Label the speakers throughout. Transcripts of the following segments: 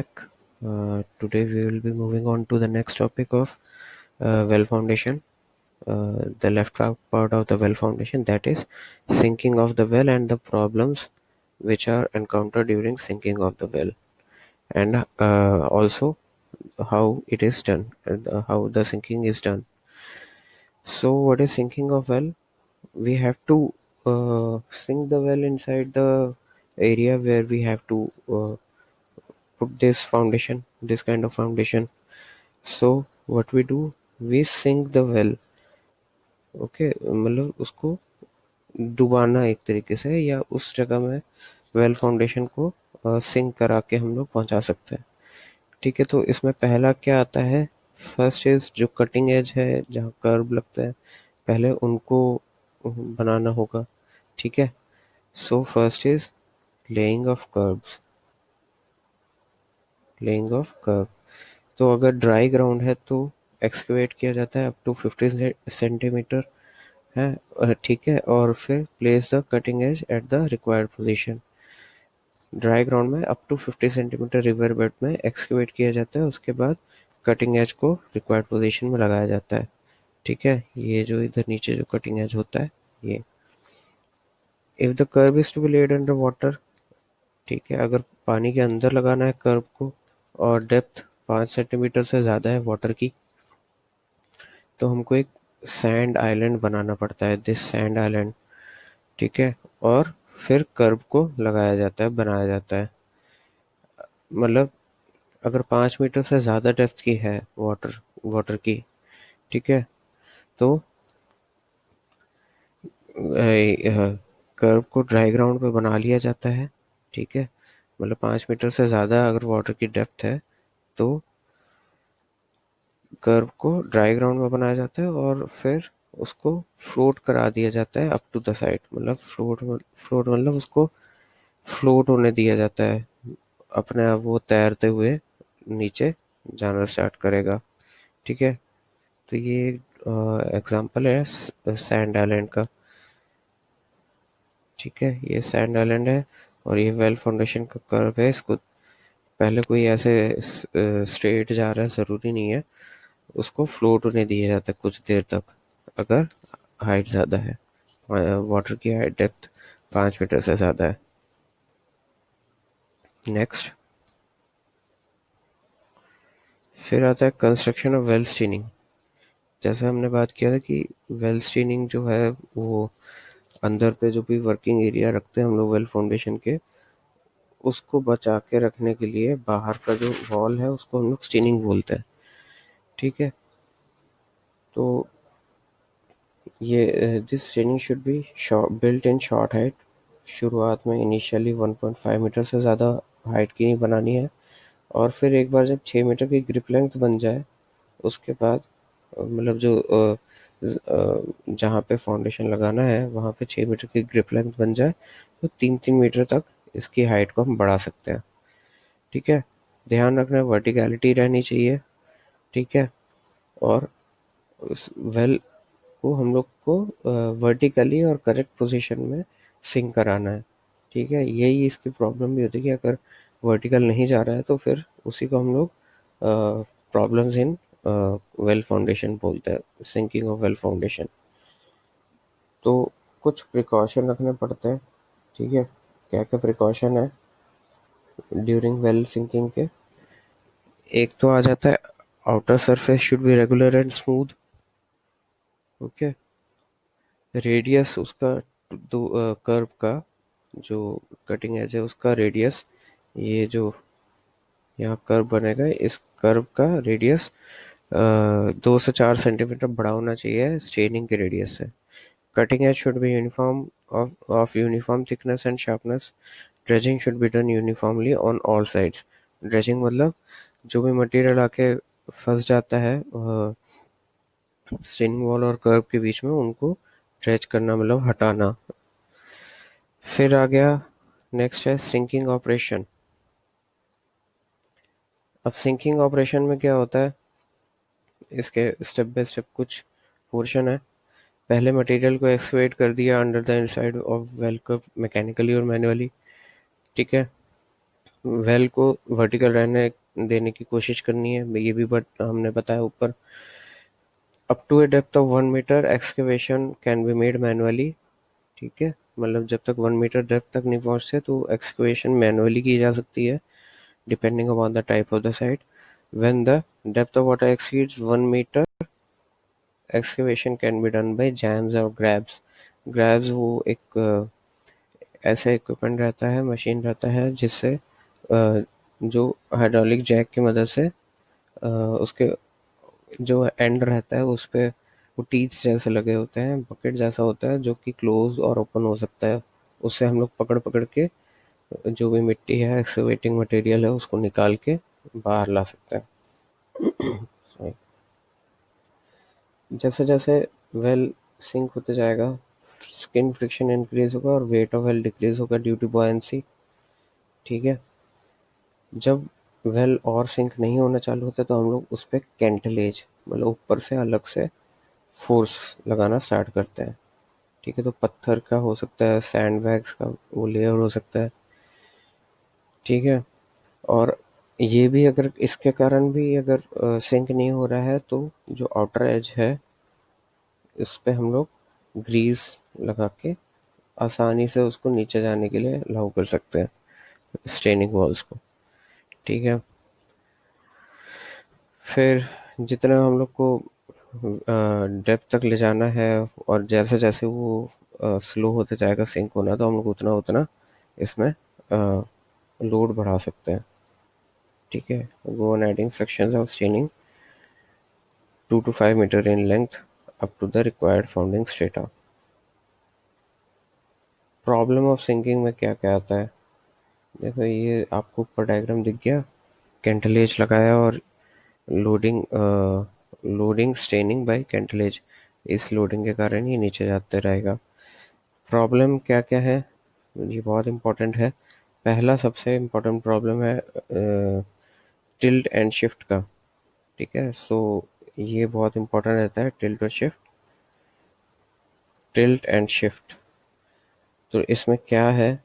Speaker 1: back. Today we will be moving on to the next topic of well foundation. The left part of the well foundation, that is sinking of the well and the problems which are encountered during sinking of the well, and also how it is done and how the sinking is done. So, what is sinking of well? We have to sink the well inside the area where we have to put this foundation, this kind of foundation. So what we do, we sink the well. Okay, मतलब उसको डुबाना एक तरीके से, या उस जगह में well foundation को सिंक करा के हम लोग पहुंचा सकते हैं। ठीक है, तो इसमें पहला क्या आता है, फर्स्ट इज जो कटिंग एज है जहाँ कर्व लगता है, पहले उनको बनाना होगा। ठीक है, so first is laying of curves, laying of curve. तो अगर ड्राई ग्राउंड है तो एक्सकवेट किया जाता है अप टू 50 सेंटीमीटर है, ठीक है, और फिर place the cutting edge at the required position. Dry ground में up to 50 centimetre river bed में एक्सकवेट किया जाता है, उसके बाद कटिंग एज को रिक्वायर्ड पोजीशन में लगाया जाता है। ठीक है, ये जो इधर नीचे जो कटिंग एज होता है ये। If the curb is to be laid under water, ठीक है, अगर पानी के अंदर लगाना है कर्व को और डेप्थ 5 सेंटीमीटर से ज़्यादा है वाटर की, तो हमको एक सैंड आइलैंड बनाना पड़ता है, दिस सैंड आइलैंड। ठीक है, और फिर कर्व को लगाया जाता है, बनाया जाता है। मतलब अगर 5 मीटर से ज़्यादा डेप्थ की है वाटर वाटर की, ठीक है, तो कर्व को ड्राई ग्राउंड पे बना लिया जाता है। ठीक है, मतलब 5 मीटर से ज़्यादा अगर वाटर की डेप्थ है तो कर्व को ड्राई ग्राउंड में बनाया जाता है और फिर उसको फ्लोट करा दिया जाता है अप टू द साइड। मतलब फ्लोट मतलब उसको फ्लोट होने दिया जाता है, अपने आप वो तैरते हुए नीचे जाना स्टार्ट करेगा। ठीक है, तो ये एग्जांपल है सैंड आइलैंड का। ठीक है, ये सैंड आइलैंड है और ये वेल फाउंडेशन का कर्व है। इसको पहले कोई ऐसे स्ट्रेट जा रहा है ज़रूरी नहीं है, उसको फ्लोट होने दिया जाता है कुछ देर तक, अगर हाइट ज़्यादा है, वाटर की हाइट डेप्थ 5 मीटर से ज़्यादा है। नेक्स्ट, फिर आता है कंस्ट्रक्शन ऑफ वेल स्टीनिंग। जैसे हमने बात किया था कि वेल स्टीनिंग जो है वो अंदर पे जो भी वर्किंग एरिया रखते हैं हम लोग वेल फाउंडेशन के, उसको बचा के रखने के लिए बाहर का जो वॉल है उसको हम लोग स्टीनिंग बोलते हैं। ठीक है, तो ये this steining should be built in short height. शुरुआत में इनिशियली 1.5 मीटर से ज़्यादा हाइट की नहीं बनानी है, और फिर एक बार जब 6 मीटर की ग्रिप लेंथ बन जाए उसके बाद मतलब जो जहाँ पे फाउंडेशन लगाना है वहाँ पे 6 मीटर की ग्रिप लेंथ बन जाए तो 3-3 मीटर तक इसकी हाइट को हम बढ़ा सकते हैं। ठीक है, ध्यान रखना वर्टिकलिटी रहनी चाहिए। ठीक है, और उस वेल को हम लोग को वर्टिकली और करेक्ट पोजीशन में सिंक कराना है। ठीक है, यही इसकी प्रॉब्लम भी होती है कि अगर वर्टिकल नहीं जा रहा है तो फिर उसी को हम लोग प्रॉब्लम्स इन वेल फाउंडेशन बोलते हैं, सिंकिंग ऑफ वेल फाउंडेशन। तो कुछ प्रिकॉशन रखने पड़ते हैं। ठीक है, क्या क्या प्रिकॉशन है ड्यूरिंग वेल सिंकिंग के? एक तो आ जाता है outer surface should be regular and smooth. Okay, radius उसका दो कर्व का जो कटिंग एज है उसका रेडियस, ये जो यहाँ कर्व बनेगा इस कर्व का रेडियस 2 से 4 सेंटीमीटर बड़ा होना चाहिए स्टेनिंग के रेडियस से। Cutting age should be uniform of uniform thickness and sharpness. Dredging should be done uniformly on all sides. Dredging मतलब जो भी मटेरियल आके फंस जाता है स्टेनिंग वॉल और कर्व के बीच में, उनको ड्रेज करना मतलब हटाना। फिर आ गया नेक्स्ट है सिंकिंग ऑपरेशन। अब सिंकिंग ऑपरेशन में क्या होता है, इसके स्टेप बाय स्टेप कुछ पोर्शन है। पहले मटेरियल को एक्सकवेट कर दिया under the inside of well curve mechanically और मैनुअली। ठीक है, वेल को वर्टिकल रहने देने की कोशिश करनी है, ये भी बट हमने बताया ऊपर। Up to a depth of 1 metre excavation can be made manually. ठीक है, मतलब जब तक 1 मीटर डेप्थ तक नहीं पहुंचते तो एक्सकेवेशन मैनुअली की जा सकती है, depending upon the type of the site. When the depth of water exceeds 1 metre, excavation can be done by jhams और ग्रैब्स। ग्रैब्स वो एक ऐसा इक्विपमेंट रहता है, मशीन रहता है, जिससे जो हाइड्रोलिक जैक की मदद से उसके जो एंड रहता है उस पे वो टीथ जैसे लगे होते हैं, बकेट जैसा होता है जो कि क्लोज और ओपन हो सकता है। उससे हम लोग पकड़ पकड़ के जो भी मिट्टी है, एक्सकेवेटिंग मटेरियल है, उसको निकाल के बाहर ला सकते हैं। Sorry। जैसे जैसे वेल सिंक होते जाएगा, स्किन फ्रिक्शन इंक्रीज होगा और वेट ऑफ वेल डिक्रीज होगा ड्यू टू बॉयंसी। ठीक है, जब वेल और सिंक नहीं होना चालू होता तो हम लोग उस पर कैंटलेज, मतलब ऊपर से अलग से फोर्स लगाना स्टार्ट करते हैं। ठीक है, तो पत्थर का हो सकता है, सैंड बैग्स का वो लेयर हो सकता है। ठीक है, और ये भी अगर इसके कारण भी अगर सिंक नहीं हो रहा है तो जो आउटर एज है इस पे हम लोग ग्रीस लगा के आसानी से उसको नीचे जाने के लिए अलाउ कर सकते हैं, स्टेनिंग वॉल्स को। ठीक है, फिर जितना हम लोग को डेप्थ तक ले जाना है और जैसे जैसे वो स्लो होते जाएगा सिंक होना, तो हम लोग उतना उतना इसमें लोड बढ़ा सकते हैं। ठीक है, go on adding sections of steining 2 to 5 metre in length up to the required founding strata. Problem of sinking में क्या क्या आता है, देखो ये आपको ऊपर डायग्राम दिख गया, कैंटलेज लगाया और लोडिंग लोडिंग स्टेनिंग बाय कैंटलेज, इस लोडिंग के कारण ये नीचे जाते रहेगा। प्रॉब्लम क्या क्या है, ये बहुत इंपॉर्टेंट है। पहला सबसे इम्पोर्टेंट प्रॉब्लम है टिल्ट एंड शिफ्ट का। ठीक है, सो ये बहुत इंपॉर्टेंट रहता है, टिल्ट और शिफ्ट, टिल्ट एंड शिफ्ट। तो इसमें क्या है,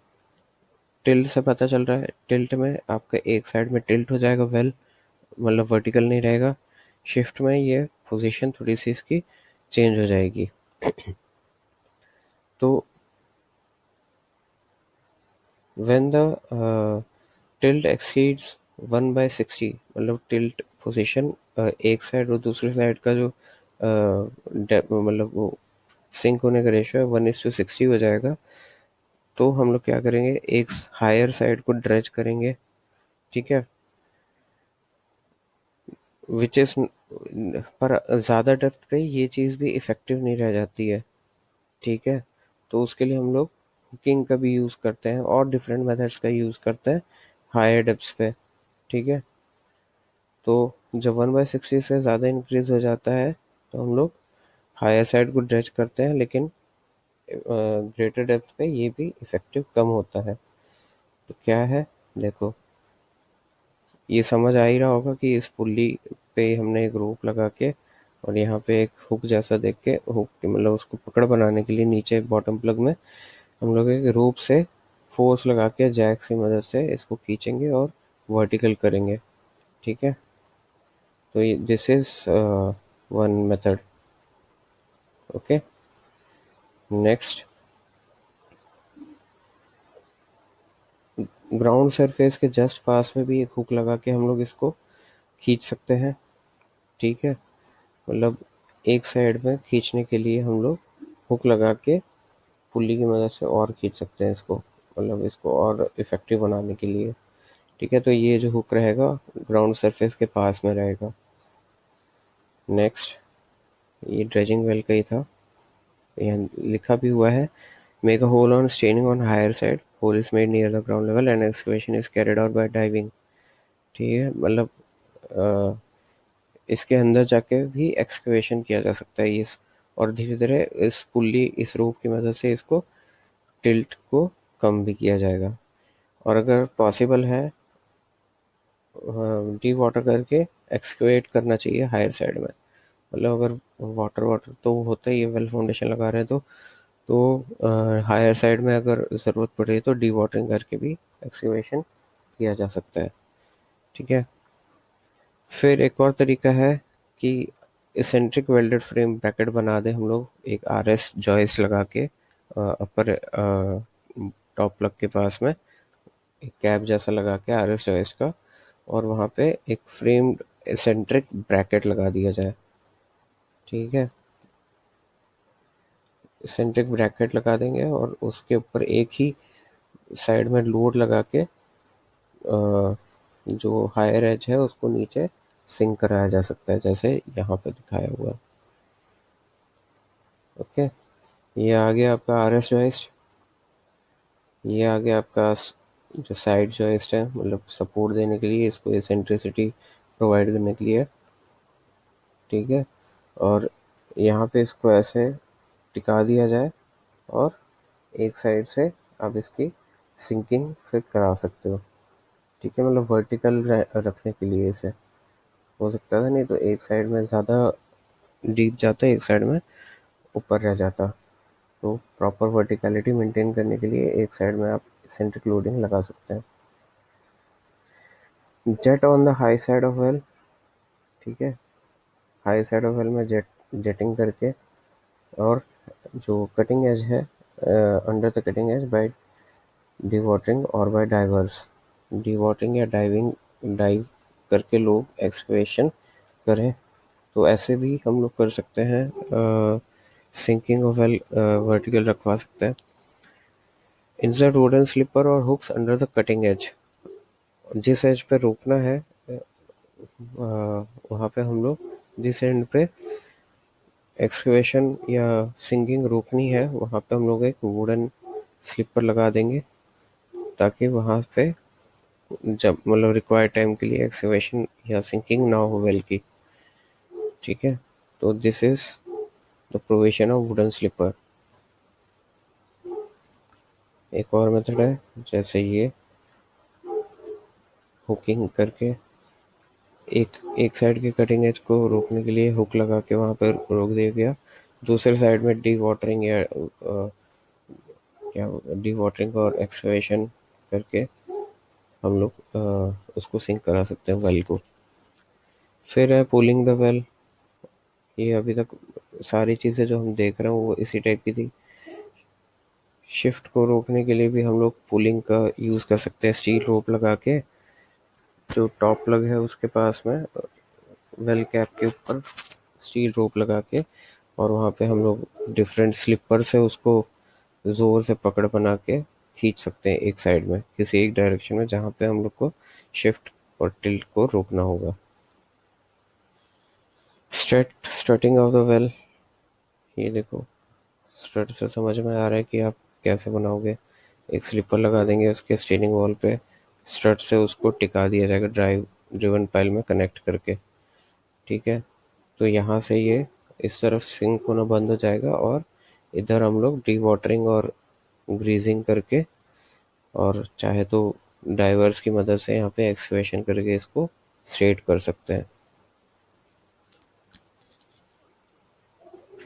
Speaker 1: टिल्ट से पता चल रहा है, टिल्ट में आपका एक साइड में टिल्ट हो जाएगा वेल, मतलब वर्टिकल नहीं रहेगा। शिफ्ट में ये पोजीशन थोड़ी सी इसकी चेंज हो जाएगी। तो व्हेन द टिल्ट एक्सीड्स 1/60, मतलब टिल्ट पोजीशन एक साइड और दूसरी साइड का जो मतलब वो सिंक होने का रेशियो है 1:60 हो जाएगा, तो हम लोग क्या करेंगे, एक हायर साइड को ड्रेज करेंगे। ठीक है, विच इज, पर ज़्यादा डेप्थ पे ये चीज़ भी इफ़ेक्टिव नहीं रह जाती है। ठीक है, तो उसके लिए हम लोग हुकिंग का भी यूज़ करते हैं और डिफरेंट मेथड्स का यूज़ करते हैं हायर डेप्थ्स पे। ठीक है, तो जब 1/60 से ज़्यादा इंक्रीज हो जाता है तो हम लोग हायर साइड को ड्रेच करते हैं, लेकिन ग्रेटर डेप्थ पे ये भी इफ़ेक्टिव कम होता है। तो क्या है, देखो ये समझ आ ही रहा होगा कि इस पुल्ली पे हमने एक रोप लगा के और यहाँ पे एक हुक जैसा देख के, हुक मतलब उसको पकड़ बनाने के लिए नीचे बॉटम प्लग में हम लोग एक रोप से फोर्स लगा के जैक की मदद से इसको खींचेंगे और वर्टिकल करेंगे। ठीक है, तो this is one method. Okay, next, ground surface के जस्ट पास में भी एक हुक लगा के हम लोग इसको खींच सकते हैं। ठीक है, मतलब एक साइड में खींचने के लिए हम लोग हुक लगा के पुल्ली की मदद से और खींच सकते हैं इसको, मतलब इसको और इफेक्टिव बनाने के लिए। ठीक है, तो ये जो हुक रहेगा ग्राउंड सरफेस के पास में रहेगा। नेक्स्ट, ये ड्रेजिंग वेल का ही था, यहाँ लिखा भी हुआ है, make a hole on steining on higher side, hole is made near the ground level and excavation is carried out by diving. ठीक है, मतलब अ, इसके अंदर जाके भी एक्सकवेशन किया जा सकता है इस, और धीरे धीरे इस पुल्ली, इस रोप की मदद से इसको टिल्ट को कम भी किया जाएगा। और अगर पॉसिबल है डी वाटर करके एक्सकेवेट करना चाहिए हायर साइड में, मतलब अगर वाटर वाटर तो होता ही है, वेल फाउंडेशन लगा रहे हैं तो हायर साइड में अगर ज़रूरत पड़ रही है तो डी वाटरिंग करके भी एक्सकेवेशन किया जा सकता है। ठीक है। फिर एक और तरीका है कि इसेंट्रिक वेल्डेड फ्रेम ब्रैकेट बना दें हम लोग एक RS जॉइस्ट लगा के अपर टॉप प्लग के पास में एक कैप जैसा लगा के RS जॉइस्ट का, और वहाँ पे एक फ्रेम्ड इसेंट्रिक ब्रैकेट लगा दिया जाए। ठीक है। इसेंट्रिक ब्रैकेट लगा देंगे और उसके ऊपर एक ही साइड में लोड लगा के जो हायर एज है उसको नीचे सिंक कराया जा सकता है, जैसे यहाँ पे दिखाया हुआ है। ओके। ये आ गया आपका RS जॉइस्ट। ये आ गया आपका जो साइड जॉइस्ट है, मतलब सपोर्ट देने के लिए, इसको एसेंट्रिसिटी प्रोवाइड करने के लिए। ठीक है। और यहाँ पे इसको ऐसे टिका दिया जाए और एक साइड से आप इसकी सिंकिंग फिर करा सकते हो। ठीक है, मतलब वर्टिकल रखने के लिए इसे हो सकता था, नहीं तो एक साइड में ज़्यादा डीप जाता, एक साइड में ऊपर रह जाता। तो प्रॉपर वर्टिकलिटी मेंटेन करने के लिए एक साइड में आप सेंट्रिक लोडिंग लगा सकते हैं। Jet on the high side of well. ठीक है। हाई साइड ऑफ वेल में जेटिंग करके, और जो कटिंग एज है under the cutting edge by dewatering और बाय डाइवर्स। डीवाटरिंग या डाइव करके लोग एक्सकवेशन करें, तो ऐसे भी हम लोग कर सकते हैं। सिंकिंग ऑफ वेल वर्टिकल रखवा सकते हैं। इंसर्ट वुडन स्लीपर और hooks under the cutting edge. जिस एज पे रोकना है वहाँ पे हम लोग, जिस एंड पे एक्सकवेशन या सिंकिंग रोकनी है वहाँ पे हम लोग एक वुडन स्लीपर लगा देंगे, ताकि वहाँ पे जब मतलब रिक्वायर्ड टाइम के लिए एक्सकवेशन या सिंकिंग ना हो वेल की। ठीक है। तो this is the provision of wooden sleeper. एक और मेथड है, जैसे ये हुकिंग करके एक एक साइड के कटिंग एज को रोकने के लिए हुक लगा के वहाँ पर रोक दिया गया, दूसरे साइड में डी वाटरिंग या क्या डी वाटरिंग और एक्सकवेशन करके हम लोग उसको सिंक करा सकते हैं वेल को। फिर है पुलिंग द वेल। ये अभी तक सारी चीज़ें जो हम देख रहे हैं वो इसी टाइप की थी। शिफ्ट को रोकने के लिए भी हम लोग पुलिंग का यूज़ कर सकते हैं, स्टील रोप लगा के जो टॉप प्लग है उसके पास में वेल कैप के ऊपर स्टील रोप लगा के, और वहाँ पे हम लोग डिफरेंट स्लिपर से उसको ज़ोर से पकड़ बना के खींच सकते हैं एक साइड में किसी एक डायरेक्शन में, जहाँ पे हम लोग को शिफ्ट और टिल्ट को रोकना होगा। स्ट्रटिंग ऑफ द वेल। ये देखो, स्ट्रट से समझ में आ रहा है कि आप कैसे बनाओगे। एक स्लीपर लगा देंगे उसके स्टीयरिंग वॉल पे, स्ट्रट से उसको टिका दिया जाएगा ड्रिवन पाइल में कनेक्ट करके। ठीक है। तो यहाँ से ये इस तरफ सिंक होना बंद हो जाएगा, और इधर हम लोग डी वाटरिंग और ग्रीजिंग करके, और चाहे तो डाइवर्स की मदद से यहाँ पे एक्सकवेशन करके इसको स्ट्रेट कर सकते हैं।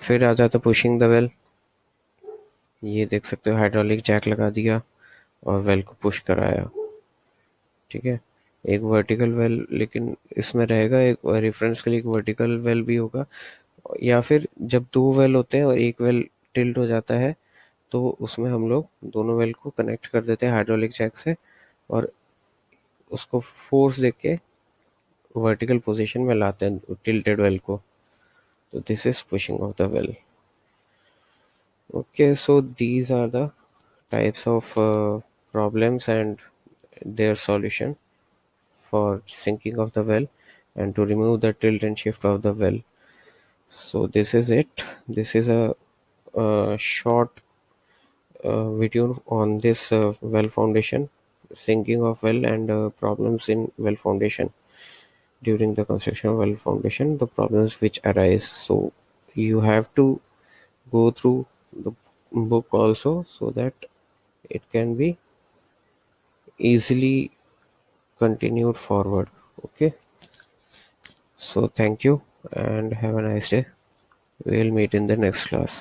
Speaker 1: फिर आ जाता पुशिंग द वेल। ये देख सकते हो, हाइड्रोलिक जैक लगा दिया और वेल को पुश कराया। ठीक है। एक वर्टिकल वेल, लेकिन इसमें रहेगा एक रेफरेंस के लिए एक वर्टिकल वेल भी होगा, या फिर जब दो वेल होते हैं और एक वेल टिल्ट हो जाता है तो उसमें हम लोग दोनों वेल को कनेक्ट कर देते हैं हाइड्रोलिक जैक से, और उसको फोर्स देके वर्टिकल पोजीशन में लाते हैं टिल्टेड वेल को। तो this is pushing of the well. Okay, so these are the types of problems and their solution for sinking of the well and to remove the tilt and shift of the well. So this is it. This is a short video on this well foundation, sinking of well, and problems in well foundation during the construction of well foundation, the problems which arise. So you have to go through the book also, so that it can be easily continued forward. Okay, so thank you and have a nice day. We'll meet in the next class.